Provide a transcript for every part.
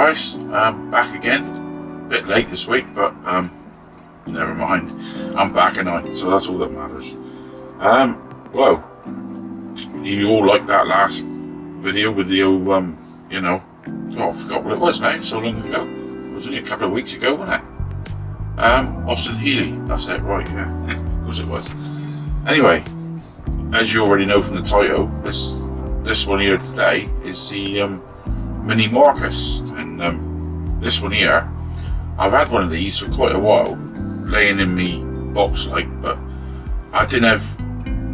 guys, back again. A bit late this week, but never mind. I'm back and so that's all that matters. Well, you all liked that last video with the old, I forgot what it was now, so long ago. It was only a couple of weeks ago, wasn't it? Austin Healey, that's it, right, yeah. Of course it was. Anyway, as you already know from the title, this one here today is the Mini Marcus, and this one here, I've had one of these for quite a while, laying in me box like, but I didn't have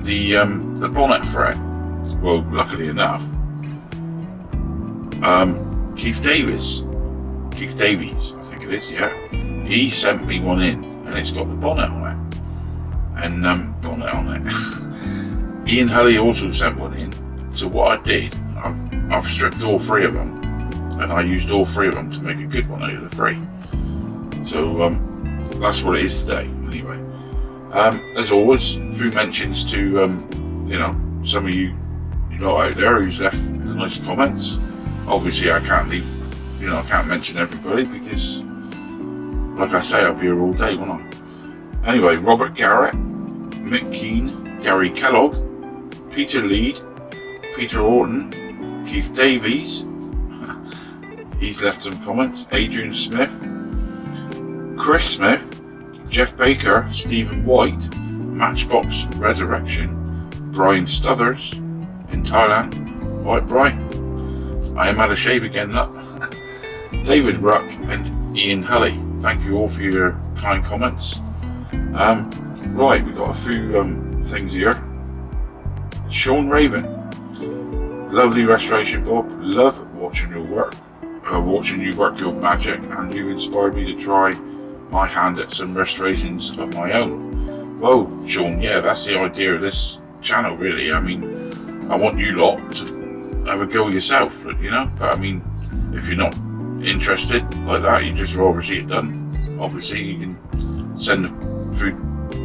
the bonnet for it. Well, luckily enough, Keith Davies, I think it is, yeah. He sent me one in, and it's got the bonnet on it, and Ian Hulley also sent one in. So what I did, I've stripped all three of them, and I used all three of them to make a good one out of the three. So that's what it is today. Anyway, as always, through mentions to some of you lot out there who's left the nice comments. Obviously, I can't leave, I can't mention everybody because, like I say, I'll be here all day, won't I? Anyway, Robert Garrett, Mick Keane, Gary Kellogg, Peter Lead, Peter Orton, Keith Davies, he's left some comments, Adrian Smith, Chris Smith, Jeff Baker, Stephen White, Matchbox Resurrection, Brian Stuthers in Thailand, White Brian, I am out of shape again, look. David Ruck and Ian Hulley, thank you all for your kind comments. Right, we've got a few things here. Sean Raven, lovely restoration, Bob. Love watching you work your magic, and you inspired me to try my hand at some restorations of my own. Well, Sean, yeah, that's the idea of this channel, really. I mean, I want you lot to have a go yourself, but I mean, if you're not interested like that, you just rather see it done. Obviously, you can send through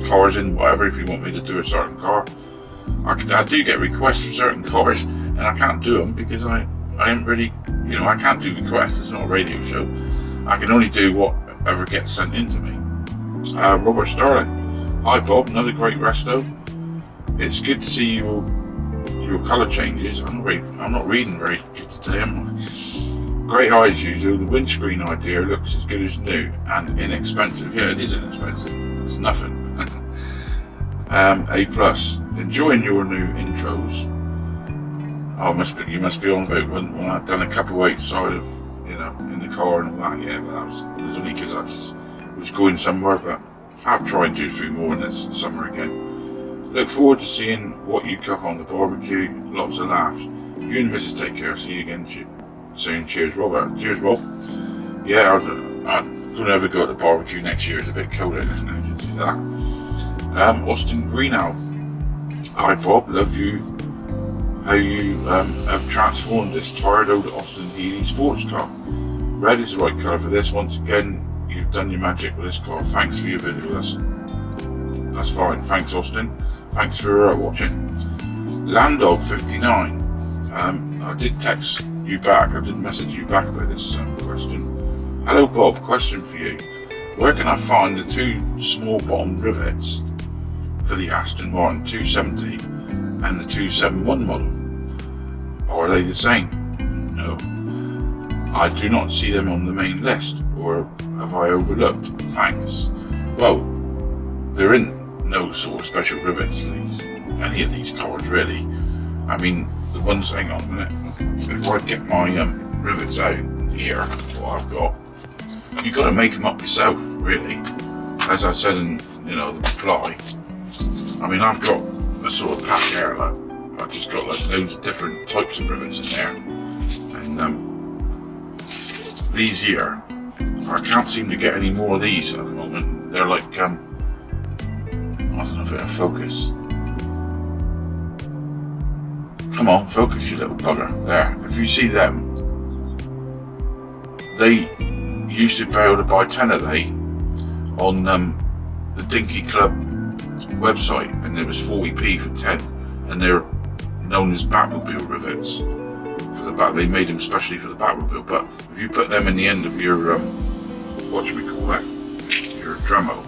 cars in, whatever, if you want me to do a certain car. I do get requests for certain cars, and I can't do them because I ain't really, I can't do requests. It's not a radio show. I can only do whatever gets sent in to me. Robert Sterling, hi Bob, another great resto. It's good to see your colour changes. I'm not reading very good today, am I? Great eye as usual. The windscreen idea looks as good as new and inexpensive. Yeah, it is inexpensive. It's nothing. A+. Enjoying your new intros. Oh, you must be on about when I've done a couple outside of, in the car and all that. Yeah, but that was only because I just was going somewhere. But I'll try and do a few more in this summer again. Look forward to seeing what you cook on the barbecue. Lots of laughs. You and Mrs. take care. See you again soon. Cheers, Robert. Cheers, Rob. Yeah, I'm going to have a go at the barbecue next year. It's a bit cold out now. You do that. Austin Greenow. Hi, Bob. Love you. How you have transformed this tired old Austin Healey sports car. Red is the right colour for this. Once again, you've done your magic with this car. Thanks for your video. That's fine. Thanks, Austin. Thanks for watching. Landog59. I did text you back. I did message you back about this question. Hello, Bob. Question for you. Where can I find the two small bottom rivets for the Aston Martin 270 and the 271 model? Or are they the same? No. I do not see them on the main list, or have I overlooked? Thanks. Well, there isn't no sort of special rivets for any of these cars, really. I mean, the ones, hang on a minute, if I get my rivets out here, what I've got, you've got to make them up yourself, really. As I said in, the reply, I mean, I've got a sort of pack there, like, I've just got like loads of different types of rivets in there, and these here, I can't seem to get any more of these at the moment. They're like, I don't know if it'll focus. Come on, focus, you little bugger. There, if you see them, they used to be able to buy 10 of they on the Dinky Club website, and it was 40p for 10, and they're known as Batmobile rivets for the back. They made them specially for the Batmobile, but if you put them in the end of your what should we call it? Your Dremel.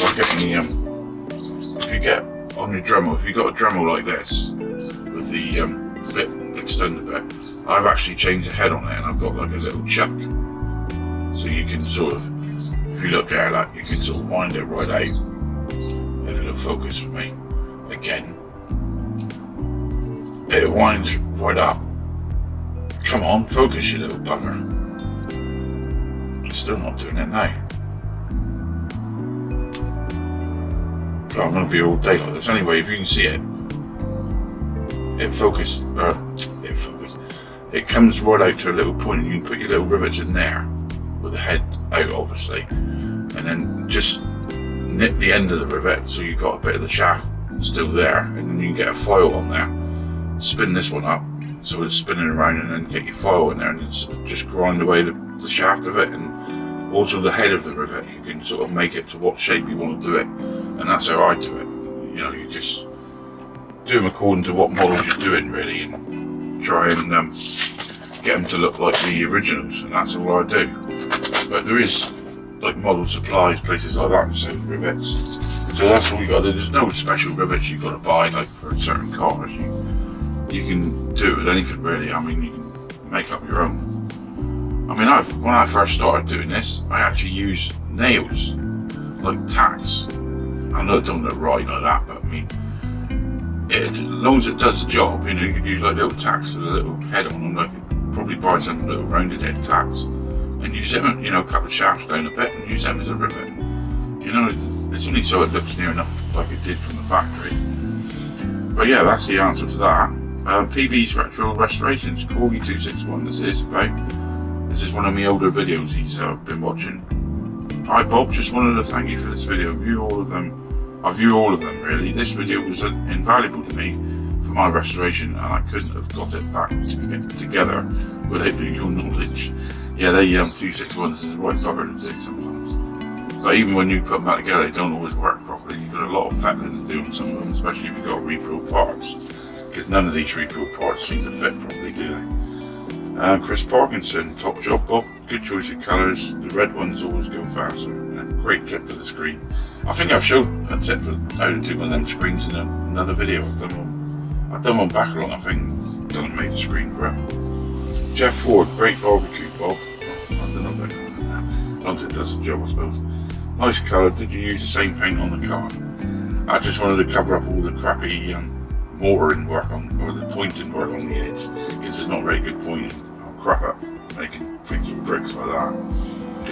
Or getting the if you get on your Dremel, if you got a Dremel like this with the bit extended bit, I've actually changed the head on it, and I've got like a little chuck, so you can sort of, if you look there, like you can sort of wind it right out. If it'll focus for me again, it winds right up. Come on, focus, you little bugger. It's still not doing it now. God, I'm going to be all day like this. Anyway, if you can see it, it comes right out to a little point, and you can put your little rivets in there with the head out, obviously, and then just nip the end of the rivet so you've got a bit of the shaft still there, and then you can get a foil on there. Spin this one up so it's spinning around, and then get your foil in there, and just grind away the shaft of it, and also the head of the rivet. You can sort of make it to what shape you want to do it, and that's how I do it. You know, you just do them according to what models you're doing, really, and try and get them to look like the originals, and that's all I do. But there is like model supplies, places like that, that sells rivets. So that's all you got to do. There's no special rivets you've got to buy, like for certain cars. You can do it with anything, really. I mean, you can make up your own. I mean, when I first started doing this, I actually used nails, like tacks. I know it don't look right like that, but I mean, as long as it does the job, you know, you could use like little tacks with a little head on them. Like, probably buy some little rounded head tacks and use them, you know, cut the shafts down a bit and use them as a rivet. You know, it's only so it looks near enough like it did from the factory. But yeah, that's the answer to that. PB's Retro Restorations, Corgi 261, this is one of my older videos he's been watching. Hi Bob, just wanted to thank you for this video. I view all of them really. This video was invaluable to me for my restoration, and I couldn't have got it back together without your knowledge. Yeah, they 261s is a right bugger to do sometimes. But even when you put them back together, they don't always work properly. You've got a lot of fettling to do on some of them, especially if you've got repro parts, because none of these repro parts seem to fit properly, do they? Chris Parkinson, top job Bob, good choice of colours, the red ones always go faster. Great tip for the screen. I think I've shown a tip for how to do one of them screens in another video. I've done one back along, I think, done made a screen for it. Jeff Ford, great barbecue Bob. I don't know about that, as long as it does the job, I suppose. Nice colour. Did you use the same paint on the car? I just wanted to cover up all the crappy mortaring work or the pointing work on the edge, because there's not very good pointing. I'll crap up making things with bricks like that.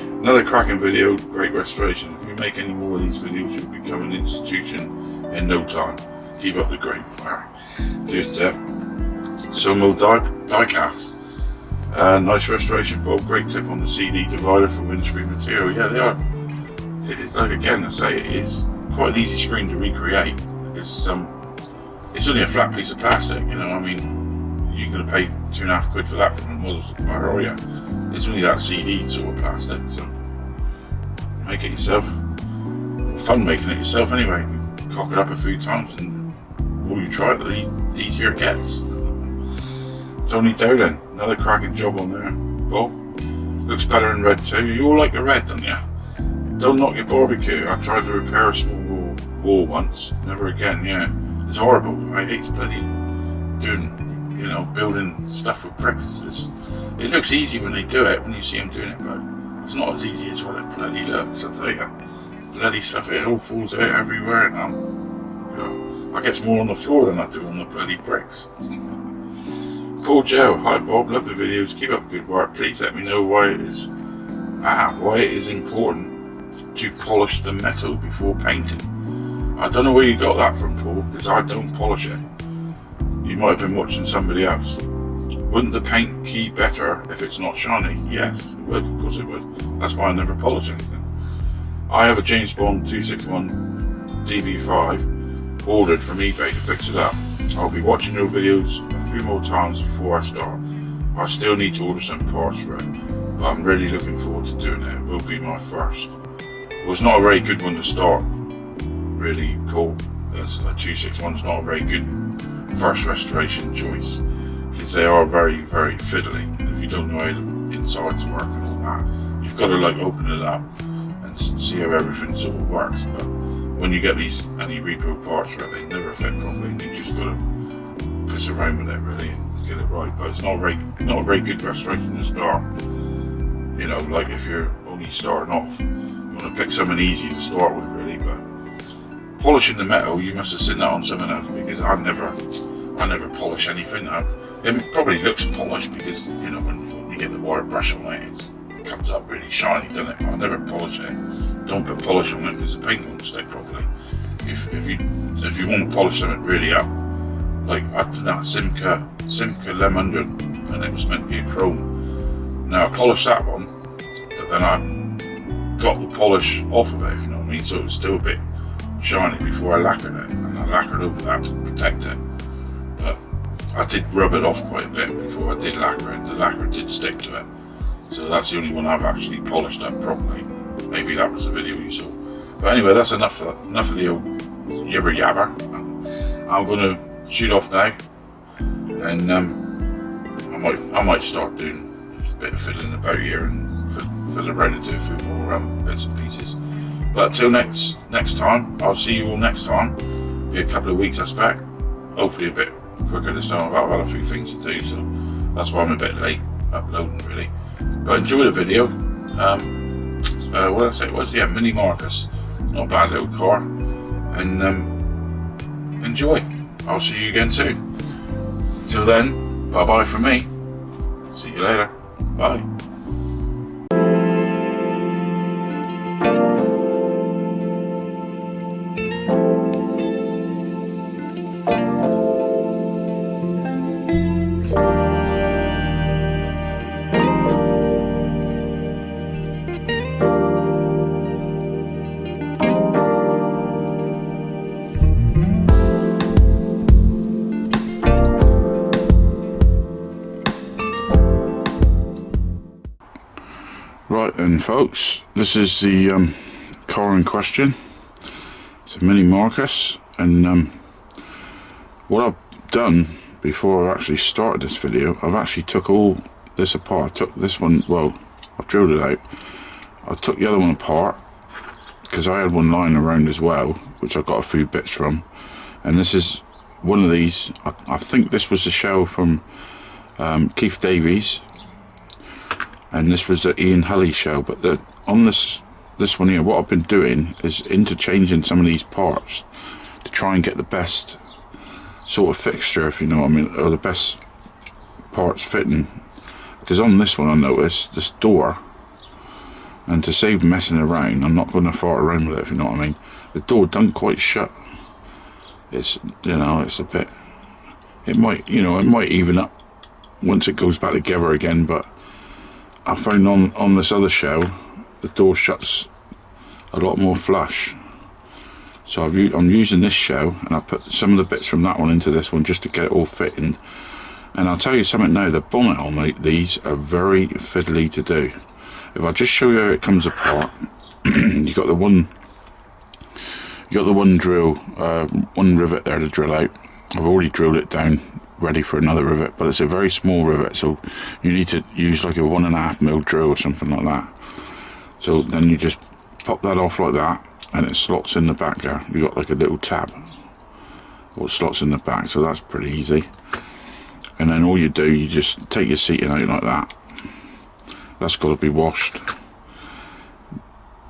Another cracking video, great restoration. If you make any more of these videos, you'll become an institution in no time. Keep up the great work. Cheers, Jeff. Sumo diecast. Nice restoration, Bob. Great tip on the CD divider for windscreen material. Yeah, they are. It is, like again, I say, it is quite an easy screen to recreate. It's only a flat piece of plastic, you know. I mean, you're going to pay £2.50 for that from a model supplier, are you? It's only that CD sort of plastic, so make it yourself. Fun making it yourself anyway. You cock it up a few times, and the more you try it, the easier it gets. Tony Dowden, another cracking job on there. Bob, looks better in red too. You all like the red, don't you? Don't knock your barbecue. I tried to repair a small wall once. Never again, yeah. It's horrible. I hate bloody doing, you know, building stuff with bricks. It looks easy when they do it, when you see them doing it, but it's not as easy as what it bloody looks, I tell you. Bloody stuff, it all falls out everywhere now. You know, I get more on the floor than I do on the bloody bricks. Paul Joe, hi Bob, love the videos, keep up good work. Please let me know why it is important to polish the metal before painting. I don't know where you got that from, Paul, because I don't polish it. You might have been watching somebody else. Wouldn't the paint key better if it's not shiny? Yes, it would, of course it would. That's why I never polish anything. I have a James Bond 261 DB5 ordered from eBay to fix it up. I'll be watching your videos a few more times before I start. I still need to order some parts for it, but I'm really looking forward to doing it. It will be my first. It was not a very good one to start, really, Paul. A 261 is not a very good first restoration choice, because they are very, very fiddly. And if you don't know how the insides work and all that, you've got to like open it up and see how everything sort of works. But when you get these any repro parts, right, they never fit properly, and you just got to piss around with it really and get it right. But it's not a very good restoration to start. You know, like if you're only starting off, you want to pick something easy to start with really. But polishing the metal, you must have seen that on someone else, because I never polish anything. It probably looks polished because, you know, when you get the wire brush on it, it comes up really shiny, doesn't it? But I never polish it. Don't put polish on it because the paint won't stick properly. If you want to polish something really up, like I did that Simca Lem 100, and it was meant to be a chrome. Now I polished that one, but then I got the polish off of it, if you know what I mean. So it was still a bit shiny before I lacquered it, and I lacquered over that to protect it. But I did rub it off quite a bit before I did lacquer it. The lacquer did stick to it. So that's the only one I've actually polished up properly. Maybe that was the video you saw. But anyway, that's enough of the old yibber yabber. I'm going to shoot off now, and I might start doing a bit of fiddling about here and fiddle around and do a few more bits and pieces. But until next time, I'll see you all next time. Be a couple of weeks, I expect. Hopefully a bit quicker this time. I've had a few things to do, so that's why I'm a bit late uploading really. But enjoy the video. What did I say it was? Yeah, Mini Marcus. Not a bad little car. And enjoy. I'll see you again soon. Till then, bye bye from me. See you later. Bye. Right then folks, this is the car in question. It's a Mini Marcus, and what I've done before I actually started this video, I've actually took all this apart. I took this one, well, I've drilled it out. I took the other one apart because I had one lying around as well, which I got a few bits from, and this is one of these. I think this was the shell from Keith Davies, and this was the Ian Hulley show. But on this one here, what I've been doing is interchanging some of these parts to try and get the best sort of fixture, if you know what I mean, or the best parts fitting. Because on this one I noticed this door, and to save messing around, I'm not going to fart around with it, if you know what I mean. The door doesn't quite shut. It's, you know, it's a bit, it might even up once it goes back together again, but I found on this other shell, the door shuts a lot more flush. So I'm using this shell, and I put some of the bits from that one into this one just to get it all fitting. And I'll tell you something now, the bonnet on these are very fiddly to do. If I just show you how it comes apart, you got the one drill, one rivet there to drill out. I've already drilled it down, ready for another rivet, but it's a very small rivet, so you need to use like a 1.5mm drill or something like that. So then you just pop that off like that, and it slots in the back there. You got like a little tab what slots in the back, so that's pretty easy. And then all you do, you just take your seating out like that. That's got to be washed.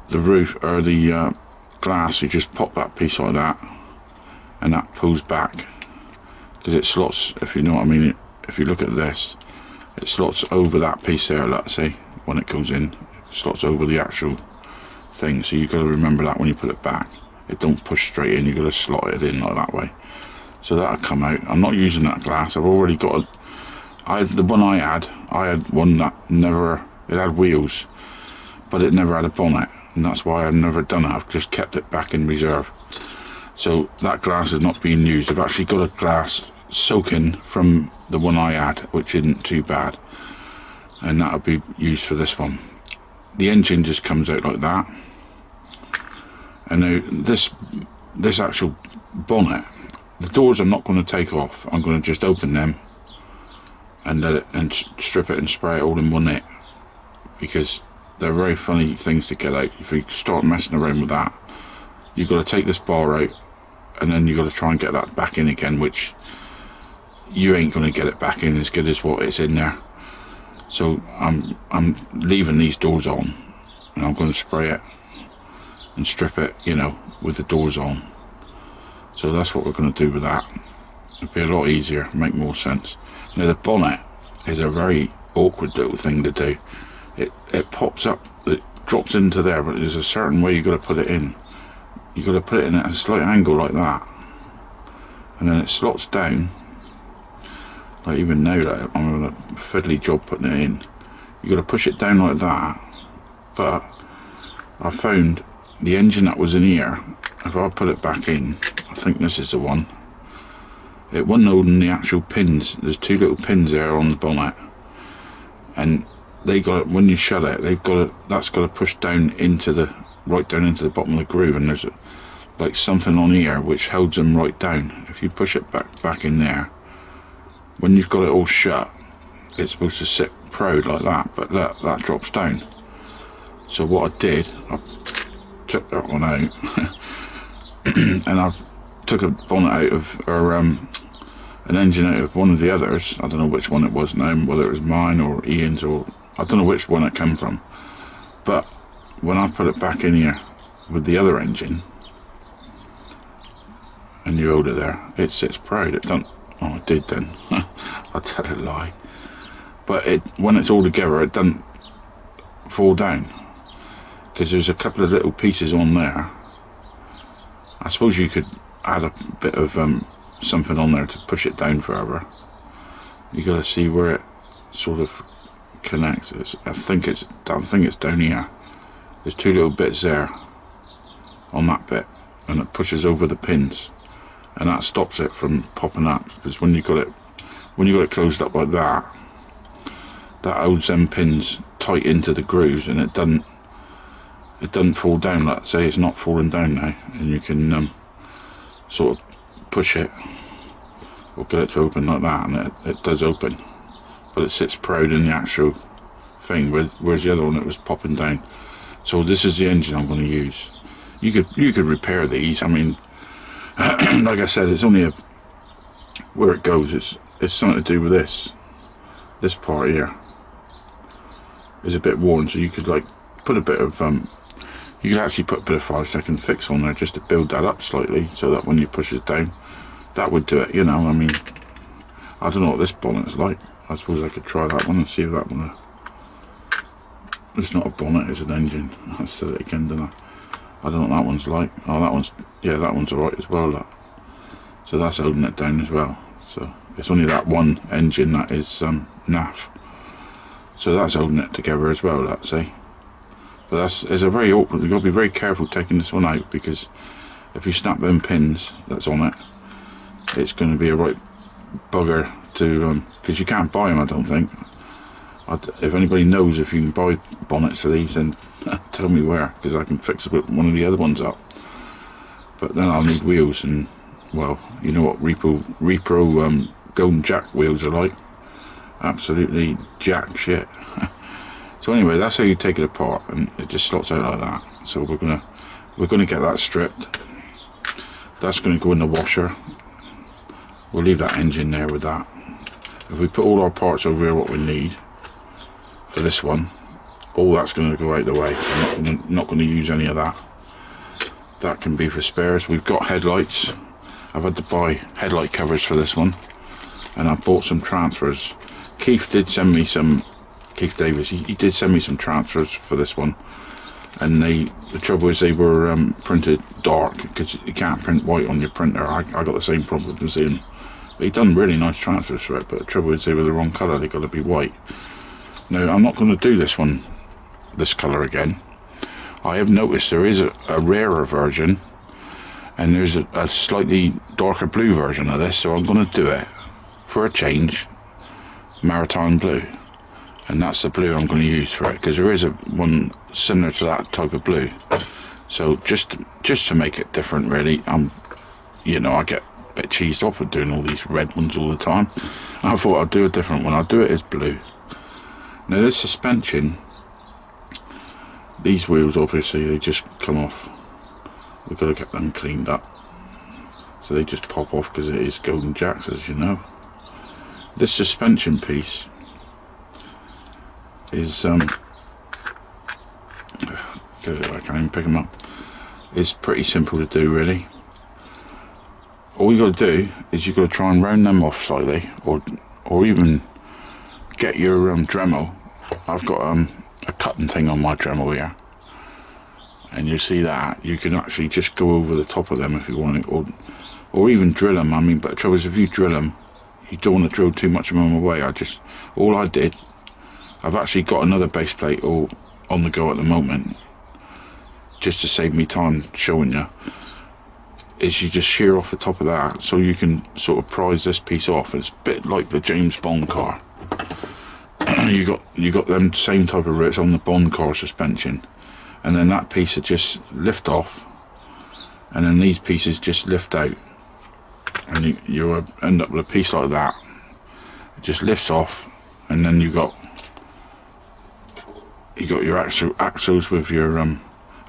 The roof, or the glass, you just pop that piece like that, and that pulls back, because it slots, if you know what I mean. If you look at this, it slots over that piece there, let's see, when it goes in, it slots over the actual thing. So you've got to remember that when you put it back, it don't push straight in, you've got to slot it in like that way. So that'll come out. I'm not using that glass, I've already got the one I had one that never, it had wheels, but it never had a bonnet, and that's why I've never done it. I've just kept it back in reserve. So that glass is not being used. I've actually got a glass soaking from the one I had, which isn't too bad, and that'll be used for this one. The engine just comes out like that, and now this actual bonnet, the doors I'm not going to take off. I'm going to just open them and let it and strip it and spray it all in one hit, because they're very funny things to get out. If you start messing around with that, you've got to take this bar out, and then you've got to try and get that back in again, which you ain't going to get it back in as good as what it's in there. So I'm leaving these doors on, and I'm going to spray it and strip it, you know, with the doors on. So that's what we're going to do with that. It'll be a lot easier, make more sense. Now the bonnet is a very awkward little thing to do. It pops up, it drops into there, but there's a certain way you've got to put it in. You've got to put it in at a slight angle like that, and then it slots down. Like even now that I'm having a fiddly job putting it in, you've got to push it down like that. But I found the engine that was in here, if I put it back in, I think this is the one, it wasn't holding the actual pins. There's two little pins there on the bonnet, and they got it, when you shut it, they've got it, that's got to push down into the, right down into the bottom of the groove, and there's like something on here which holds them right down. If you push it back in there, when you've got it all shut, it's supposed to sit proud like that, but look, that drops down. So what I did, I took that one out and I took a bonnet out of, or an engine out of one of the others. I don't know which one it was now, whether it was mine or Ian's, or I don't know which one it came from. But when I put it back in here with the other engine, and you hold it there, it sits proud. It don't. Oh, it did then. I'll tell a lie. But when it's all together, it doesn't fall down, because there's a couple of little pieces on there. I suppose you could add a bit of something on there to push it down further. You got to see where it sort of connects. I think it's down here. There's two little bits there on that bit, and it pushes over the pins, and that stops it from popping up. Because when you got it closed up like that, that holds them pins tight into the grooves, and it doesn't fall down. Let's say it's not falling down now, and you can sort of push it or get it to open like that, and it does open, but it sits proud in the actual thing, whereas the other one, it was popping down. So this is the engine I'm going to use. You could repair these. I mean, like I said, it's only where it goes. It's something to do with this part here is a bit worn, so you could like put a bit of you could actually put a bit of 5-second fix on there just to build that up slightly, so that when you push it down, that would do it, you know. I mean, I don't know what this bonnet's like. I suppose I could try that one and see if that one, it's not a bonnet, it's an engine. I said it again, didn't I? I don't know what that one's like. Oh, that one's, yeah, that one's alright as well, look. So that's holding it down as well. So it's only that one engine that is naff. So that's holding it together as well, let's see. But it's a very awkward, you've got to be very careful taking this one out, because if you snap them pins that's on it, it's going to be a right bugger to, because you can't buy them, I don't think. If anybody knows if you can buy bonnets for these, then tell me where, because I can fix one of the other ones up. But then I'll need wheels, and well, you know what repro golden jack wheels are like. Absolutely jack shit. So anyway, that's how you take it apart, and it just slots out like that. So we're gonna get that stripped. That's gonna go in the washer. We'll leave that engine there with that. If we put all our parts over here, what we need for this one, all that's going to go out the way. I'm not going to use any of that. That can be for spares. We've got headlights. I've had to buy headlight covers for this one, and I bought some transfers. Keith did send me some, Keith Davis, he did send me some transfers for this one, and the trouble is they were printed dark, because you can't print white on your printer. I got the same problem with him. But he done really nice transfers for it, but the trouble is they were the wrong colour. They got to be white. Now I'm not going to do this one, this colour again. I have noticed there is a rarer version, and there's a slightly darker blue version of this, so I'm going to do it for a change, maritime blue, and that's the blue I'm going to use for it, because there is one similar to that type of blue. So just to make it different, really. You know, I get bit cheesed off with doing all these red ones all the time. I thought I'd do a different one. I'll do it as blue. Now this suspension, these wheels obviously they just come off. We've got to get them cleaned up. So they just pop off because it is Golden Jacks, as you know. This suspension piece is get it, I can't even pick them up. It's pretty simple to do, really. All you got to do is you got to try and round them off slightly, or even get your Dremel. I've got a cutting thing on my Dremel here, and you see that you can actually just go over the top of them if you want it, or even drill them. I mean, but the trouble is, if you drill them, you don't want to drill too much of them away. All I did, I've actually got another base plate all on the go at the moment, just to save me time showing you, is you just shear off the top of that, so you can sort of prise this piece off. It's a bit like the James Bond car. you got them same type of roots on the Bond car suspension, and then that piece will just lift off, and then these pieces just lift out, and you end up with a piece like that. It just lifts off, and then you got your axles with your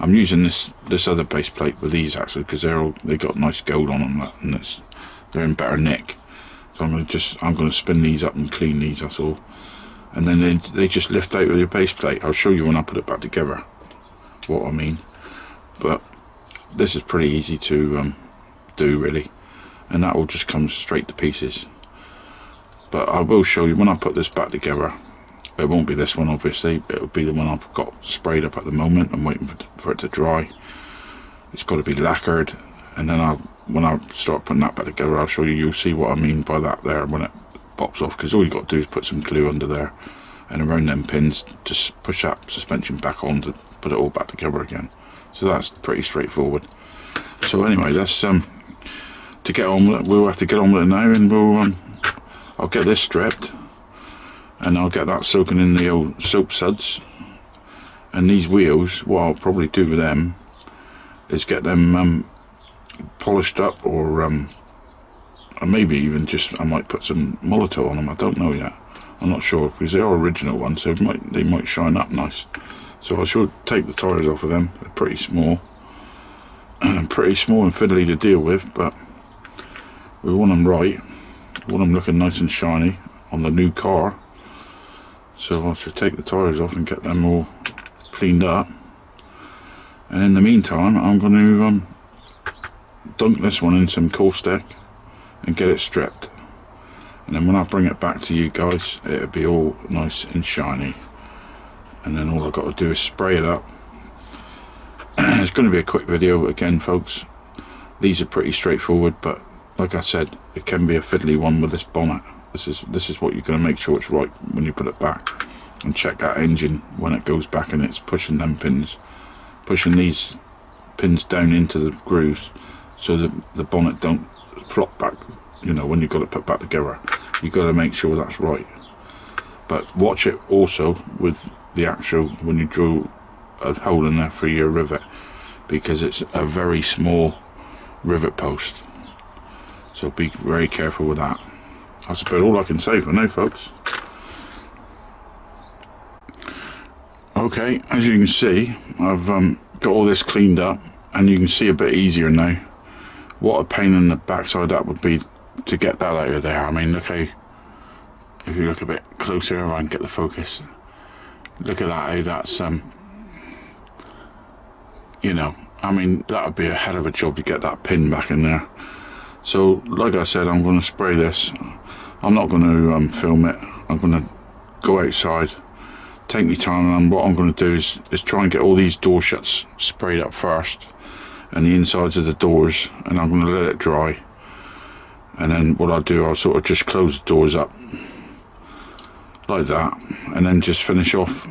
I'm using this other base plate with these axles because they got nice gold on them, and they're in better nick. So I'm going to spin these up and clean these. That's all. And then they just lift out with your base plate. I'll show you when I put it back together what I mean. But this is pretty easy to do, really, and that will just come straight to pieces. But I will show you when I put this back together. It won't be this one, obviously. It'll be the one I've got sprayed up at the moment. I'm waiting for it to dry. It's got to be lacquered, and then when I start putting that back together, I'll show you. You'll see what I mean by that there when it pops off, because all you got to do is put some glue under there and around them pins, just push that suspension back on to put it all back together again. So that's pretty straightforward. So anyway, that's to get on with it. We'll have to get on with it now, and I'll get this stripped, and I'll get that soaking in the old soap suds. And these wheels, what I'll probably do with them is get them polished up, or maybe even just I might put some Molotow on them. I don't know yet. I'm not sure, because they are original ones, so they might shine up nice. So I should take the tyres off of them. They're pretty small, pretty small and fiddly to deal with, but we want them right. We want them looking nice and shiny on the new car. So I should take the tyres off and get them all cleaned up. And in the meantime, I'm going to dunk this one in some caustic and get it stripped. And then when I bring it back to you guys, it'll be all nice and shiny. And then all I've got to do is spray it up. It's going to be a quick video again, folks. These are pretty straightforward, but like I said, it can be a fiddly one with this bonnet. This is what you're going to make sure it's right when you put it back, and check that engine when it goes back and it's pushing them pins, pushing these pins down into the grooves, so the bonnet don't flop back. You know, when you've got it put back together, you've got to make sure that's right. But watch it also with the actual, when you drill a hole in there for your rivet, because it's a very small rivet post, so be very careful with that. That's about all I can say for now, folks. Okay, as you can see, I've got all this cleaned up, and you can see a bit easier now. What a pain in the backside that would be to get that out of there. I mean, look how, if you look a bit closer, if I can get the focus, look at that, how that's you know, I mean, that would be a hell of a job to get that pin back in there. So like I said, I'm going to spray this. I'm not going to film it. I'm going to go outside, take my time, and what I'm going to do is try and get all these door shuts sprayed up first, and the insides of the doors, and I'm going to let it dry. And then what I'll do, I'll sort of just close the doors up like that, and then just finish off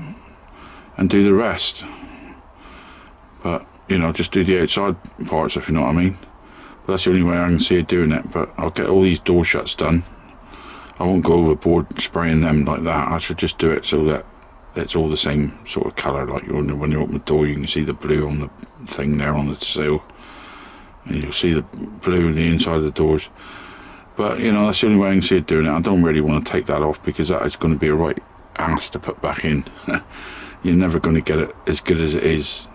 and do the rest. But you know, just do the outside parts, if you know what I mean. But that's the only way I can see it doing it. But I'll get all these door shuts done. I won't go overboard spraying them like that. I should just do it so that it's all the same sort of colour. Like when you open the door, you can see the blue on the thing there on the sill. and you'll see the blue on the inside of the doors. But you know, that's the only way I can see it doing it. I don't really want to take that off because that is going to be a right ass to put back in. You're never going to get it as good as it is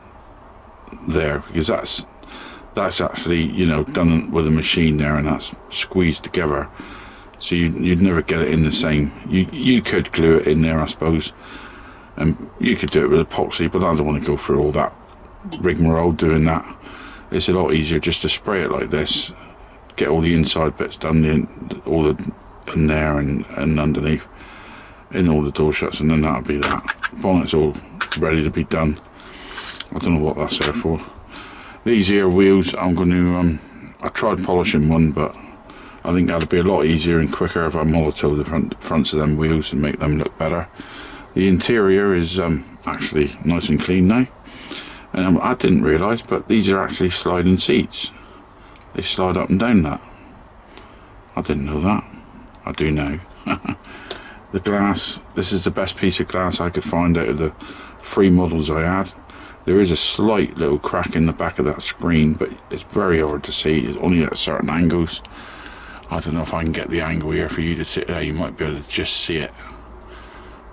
there, because that's actually, you know, done with a machine there, and that's squeezed together, so you'd never get it in the same. You could glue it in there, I suppose, and you could do it with epoxy, but I don't want to go through all that rigmarole doing that. It's a lot easier just to spray it like this, get all the inside bits done, all the in there and underneath, in all the door shuts, and then that'll be that. Bonnet's all ready to be done. I don't know what that's there for. These here wheels, I'm going to, I tried polishing one, but I think that'll be a lot easier and quicker if I molotow the fronts of them wheels and make them look better. The interior is actually nice and clean now. And I didn't realise, but these are actually sliding seats. They slide up and down that. I didn't know that. I do now. The glass, this is the best piece of glass I could find out of the 3 models I had. There is a slight little crack in the back of that screen, but it's very hard to see. It's only at certain angles. I don't know if I can get the angle here for you to see. You might be able to just see it.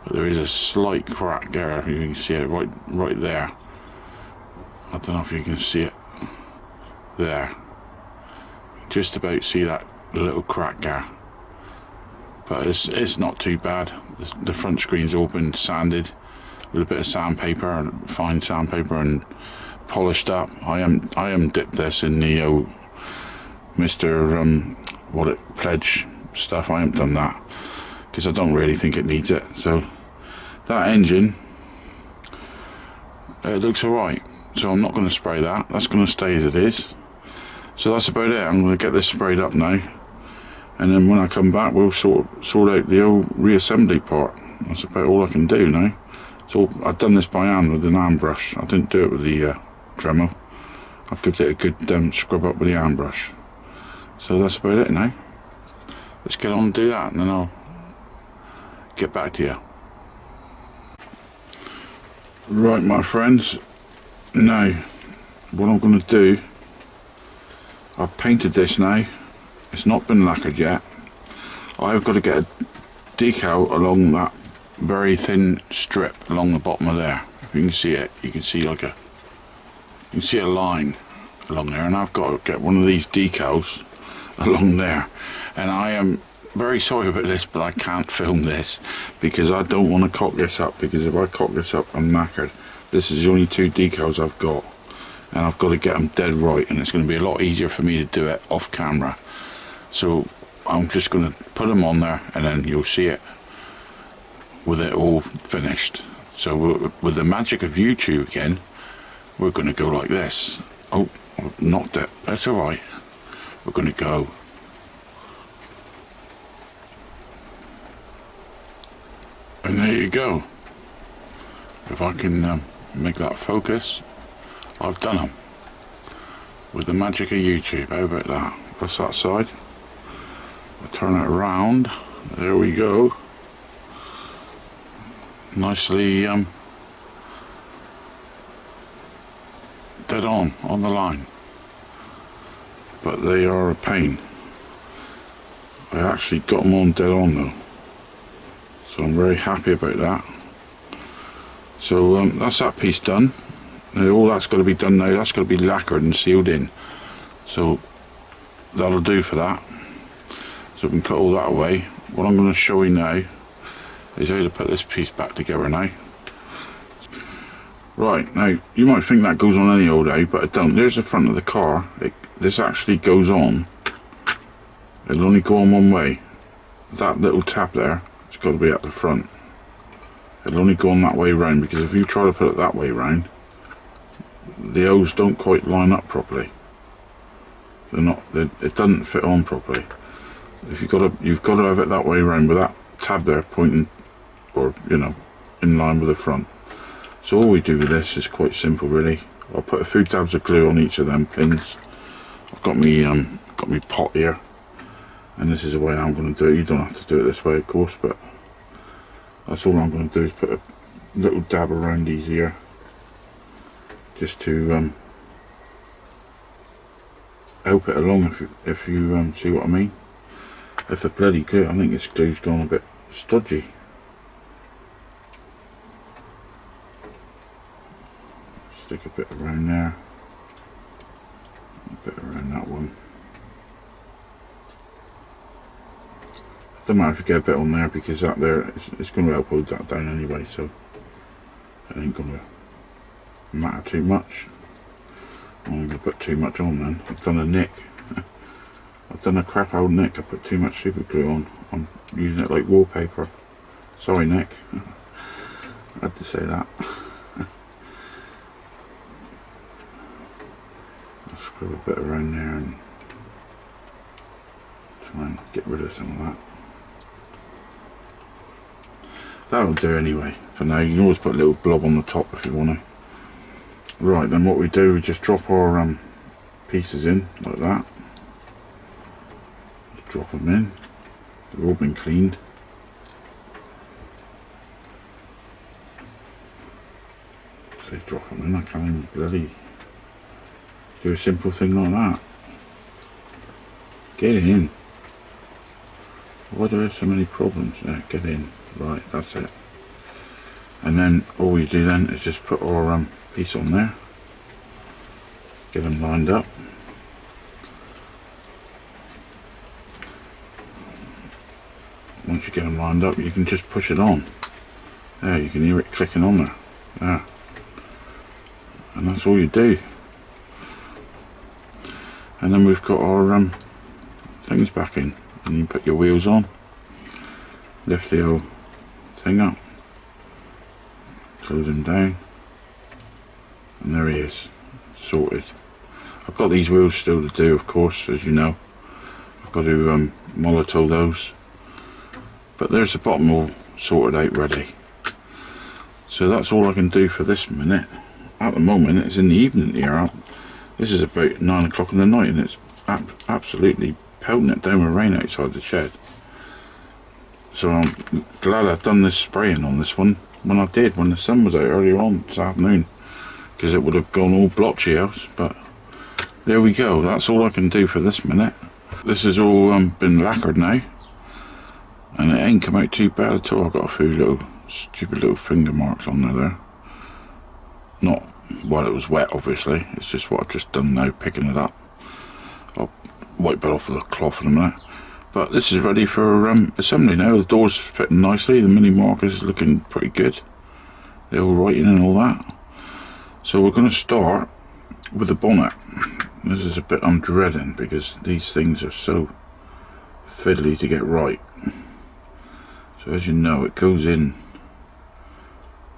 But there is a slight crack there. You can see it right there. I don't know if you can see it there. Just about see that little crack there. But it's not too bad. The front screen's all been sanded with a bit of sandpaper, fine sandpaper, and polished up. I am dipped this in the Mr. Pledge stuff. I haven't done that because I don't really think it needs it. So that engine, it looks alright. So I'm not going to spray that. That's going to stay as it is. So that's about it. I'm going to get this sprayed up now, and then when I come back, we'll sort out the old reassembly part. That's about all I can do now. So I've done this by hand with an hand brush. I didn't do it with the Dremel. I give it a good scrub up with the hand brush. So that's about it now. Let's get on and do that, and then I'll get back to you. Right, my friends. Now, what I'm going to do, I've painted this now. It's not been lacquered yet. I've got to get a decal along that very thin strip along the bottom of there. If you can see it, you can see a line along there, and I've got to get one of these decals along there. And I am very sorry about this, but I can't film this because I don't want to cock this up, because if I cock this up, I'm knackered. This is the only 2 decals I've got, and I've got to get them dead right, and it's going to be a lot easier for me to do it off camera. So I'm just going to put them on there, and then you'll see it with it all finished. So with the magic of YouTube again, we're going to go like this. Oh, I've knocked it. That's alright. We're going to go. And there you go. If I can make that focus, I've done them. With the magic of YouTube. How about that? That's that side. I'll turn it around. There we go. Nicely dead on the line. But they are a pain. I actually got them on dead on though. So I'm very happy about that. So that's that piece done. Now, all that's got to be done now, that's got to be lacquered and sealed in. So that'll do for that. So we can put all that away. What I'm going to show you now is how to put this piece back together now. Right, now you might think that goes on any old day, but it don't. There's the front of the car. This actually goes on. It'll only go on one way. That little tab there, it's got to be at the front. It'll only go on that way round, because if you try to put it that way round, the O's don't quite line up properly. It doesn't fit on properly. If you've got to have it that way round with that tab there pointing, or you know, in line with the front. So all we do with this is quite simple really. I'll put a few dabs of glue on each of them pins. I've got me pot here, and this is the way I'm going to do it. You don't have to do it this way of course, but that's all I'm going to do is put a little dab around these here, just to help it along if you see what I mean. If the bloody glue, I think this glue's gone a bit stodgy. Stick a bit around there, a bit around that one. Don't matter if you get a bit on there, because that there it's going to help hold that down anyway, so it ain't going to matter too much. I'm going to put too much on then. I've done a nick. I've done a crap old nick. I put too much super glue on. I'm using it like wallpaper. Sorry, Nick. I had to say that. I'll screw a bit around there and try and get rid of some of that. That'll do anyway for now. You can always put a little blob on the top if you want to. Right, then what we do, we just drop our pieces in like that. Just drop them in. They've all been cleaned. So drop them in. I can't even bloody do a simple thing like that. Get in. Why do I have so many problems? Yeah, get in. Right, that's it. And then all we do then is just put our piece on there. Get them lined up. Once you get them lined up, you can just push it on. There, you can hear it clicking on there. There. And that's all you do. And then we've got our things back in. And you put your wheels on. Lift the old thing up. Close them down. And there he is. Sorted. I've got these wheels still to do, of course, as you know. I've got to molotow those. But there's the bottom all sorted out ready. So that's all I can do for this minute. At the moment it's in the evening here. This is about 9 o'clock in the night and it's absolutely pelting it down with rain outside the shed. So I'm glad I've done this spraying on this one when I did, when the sun was out earlier on this afternoon, because it would have gone all blotchy else. But there we go, that's all I can do for this minute. This has all been lacquered now and it ain't come out too bad at all. I've got a few little stupid little finger marks on there. Not while it was wet, obviously. It's just what I've just done now, picking it up. I'll wipe it off with a cloth in a minute. But this is ready for assembly now. The door's fitting nicely. The mini markers is looking pretty good. They're all writing and all that. So we're going to start with the bonnet. This is a bit I'm dreading because these things are so fiddly to get right. So as you know, it goes in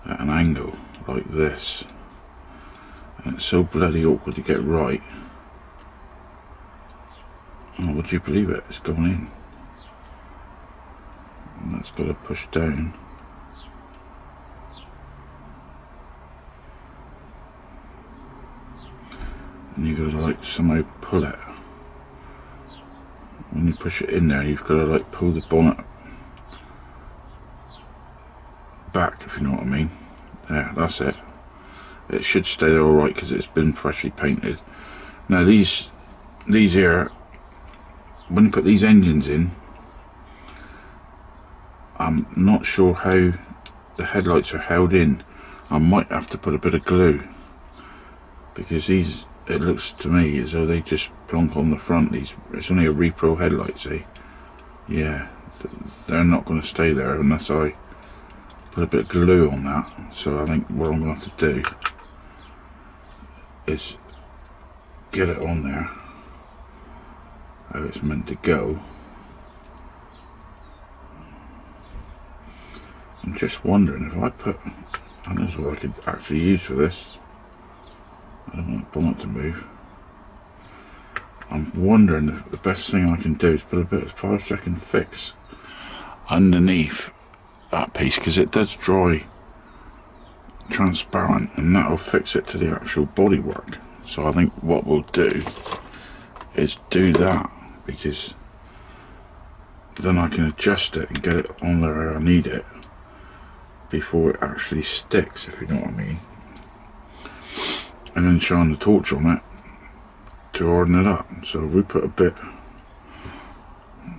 at an angle like this. And it's so bloody awkward to get right. Oh, would you believe it? It's gone in. And that's got to push down. And you've got to like somehow pull it. When you push it in there, you've got to like pull the bonnet back, if you know what I mean. There, that's it. It should stay there alright because it's been freshly painted. Now these here, when you put these engines in, I'm not sure how the headlights are held in. I might have to put a bit of glue because these, it looks to me as though they just plonk on the front. These, it's only a repro headlight, see? Yeah, they're not going to stay there unless I put a bit of glue on that. So I think what I'm going to have to do is get it on there how it's meant to go. I'm just wondering if I put, I don't know what I could actually use for this. I don't want the bonnet to move. I'm wondering if the best thing I can do is put a bit of 5-second fix underneath that piece, because it does dry transparent and that'll fix it to the actual bodywork. So I think what we'll do is do that, because then I can adjust it and get it on there where I need it before it actually sticks, if you know what I mean. And then shine the torch on it to harden it up. So we put a bit,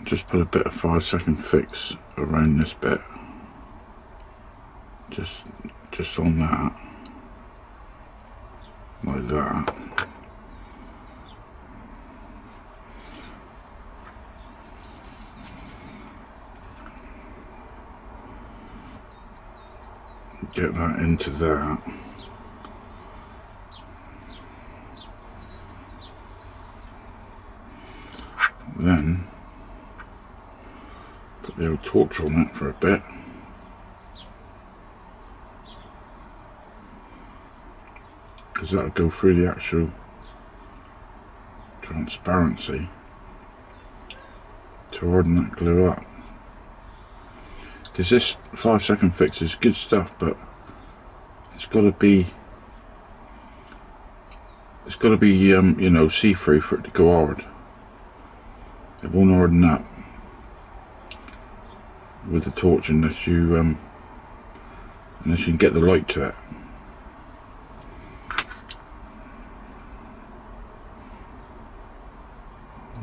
just put a bit of 5-second fix around this bit, just on that, like that. Get that into that. Then put the old torch on that for a bit. Because that'll go through the actual transparency to harden that glue up. Because this 5-second fix is good stuff, but it's got to be you know, see-through for it to go hard. It won't harden up with the torch unless you can get the light to it.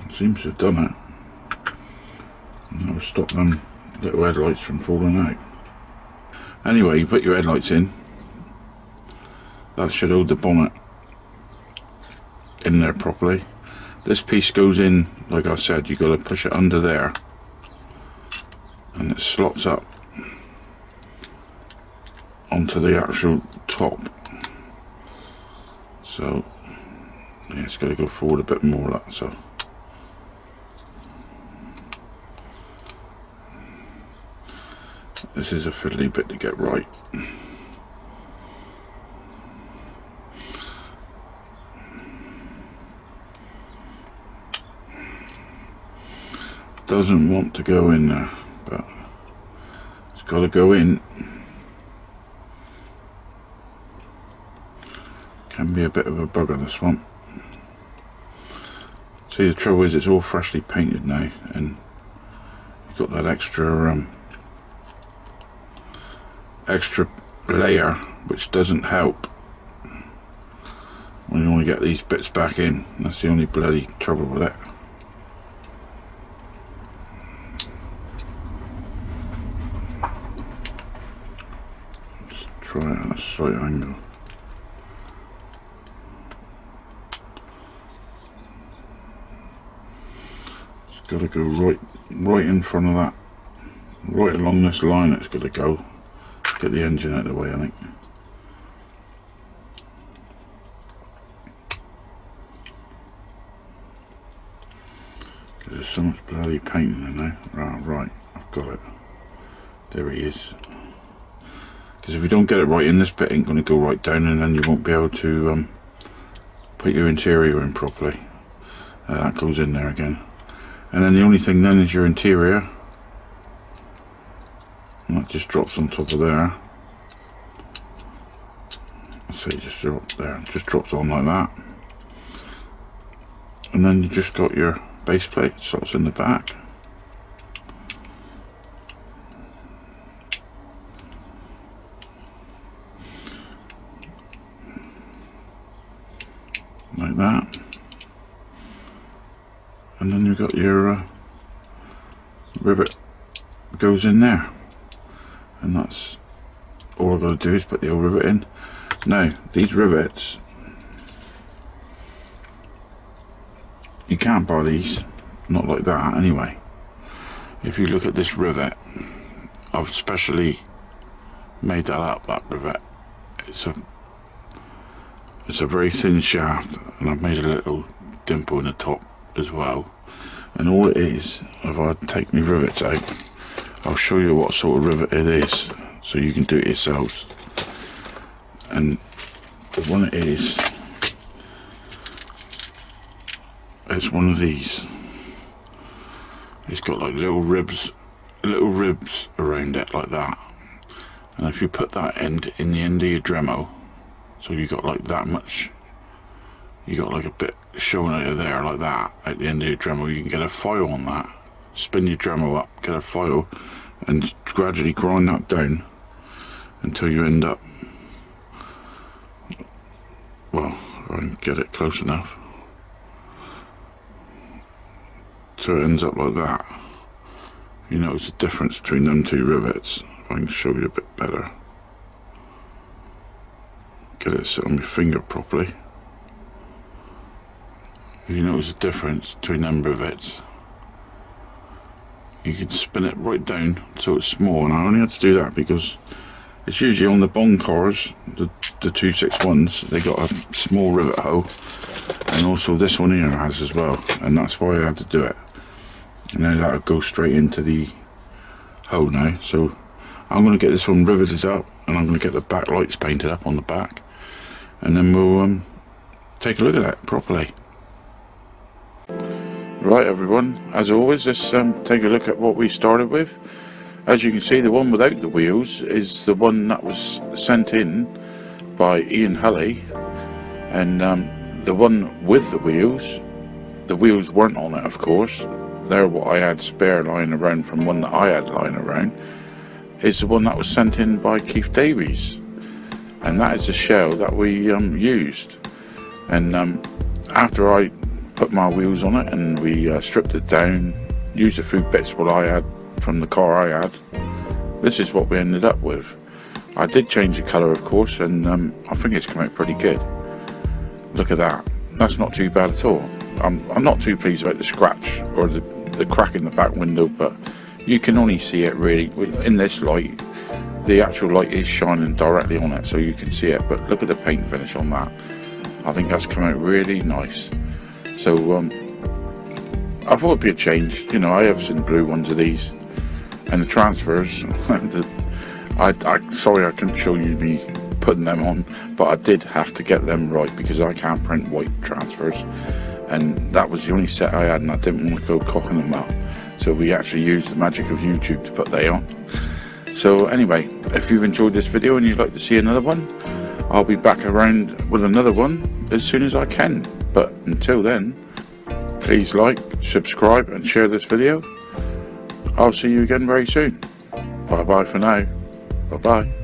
It seems to have done it. And that will stop them little headlights from falling out. Anyway, you put your headlights in. That should hold the bonnet in there properly. This piece goes in, like I said, you've got to push it under there and it slots up onto the actual top. So yeah, it's got to go forward a bit more like so. This is a fiddly bit to get right. Doesn't want to go in there, but it's got to go in. Can be a bit of a bugger, this one. See, the trouble is it's all freshly painted now, and you've got that extra layer, which doesn't help when you want to get these bits back in. That's the only bloody trouble with it. Let's try it at a slight angle. It's got to go right in front of that, right along this line. It's got to go. Get the engine out of the way, I think. Because there's so much bloody painting in there. Right, I've got it. There he is. Because if you don't get it right in, this bit ain't going to go right down, and then you won't be able to put your interior in properly. That goes in there again. And then the only thing then is your interior. And that just drops on top of there. Let's see, just drop there. Just drops on like that. And then you just got your base plate, slots in the back. Like that. And then you've got your rivet goes in there. And that's all I've got to do is put the old rivet in. Now, these rivets, you can't buy these, not like that anyway. If you look at this rivet, I've specially made that up, that rivet. It's a very thin shaft, and I've made a little dimple in the top as well. And all it is, if I take my rivets out, I'll show you what sort of rivet it is, so you can do it yourselves. And the one it is, it's one of these. It's got like little ribs around it like that. And if you put that end in the end of your Dremel, so you got like that much, you got like a bit showing out of there like that at the end of your Dremel, you can get a file on that. Spin your Dremel up, get a file, and gradually grind that down until you end up, well, if I can get it close enough, So it ends up like that. You notice the difference between them two rivets. If I can show you a bit better. Get it sit on my finger properly. You notice the difference between them rivets. You can spin it right down so it's small, and I only had to do that because it's usually on the Bond cars, the 261s, they got a small rivet hole, and also this one here has as well, and that's why I had to do it. And then that'll go straight into the hole now. So I'm going to get this one riveted up, and I'm going to get the back lights painted up on the back, and then we'll take a look at that properly. Right everyone, as always, let's take a look at what we started with. As you can see, the one without the wheels is the one that was sent in by Ian Hulley, and the one with the wheels weren't on it, of course. They're what I had spare lying around from one that I had lying around, is the one that was sent in by Keith Davies, and that is the shell that we used. And after I put my wheels on it and we stripped it down, used a few bits what I had from the car I had, this is what we ended up with. I did change the colour, of course, and I think it's come out pretty good. Look at that. That's not too bad at all. I'm not too pleased about the scratch or the crack in the back window, but you can only see it really in this light. The actual light is shining directly on it, so you can see it, but look at the paint finish on that. I think that's come out really nice. So I thought it'd be a change. You know, I have seen blue ones of these, and the transfers. Sorry I couldn't show you me putting them on, but I did have to get them right because I can't print white transfers, and that was the only set I had, and I didn't want to go cocking them up. So we actually used the magic of YouTube to put they on. So anyway, if you've enjoyed this video and you'd like to see another one, I'll be back around with another one as soon as I can. But until then, please like, subscribe and share this video. I'll see you again very soon. Bye bye for now. Bye bye.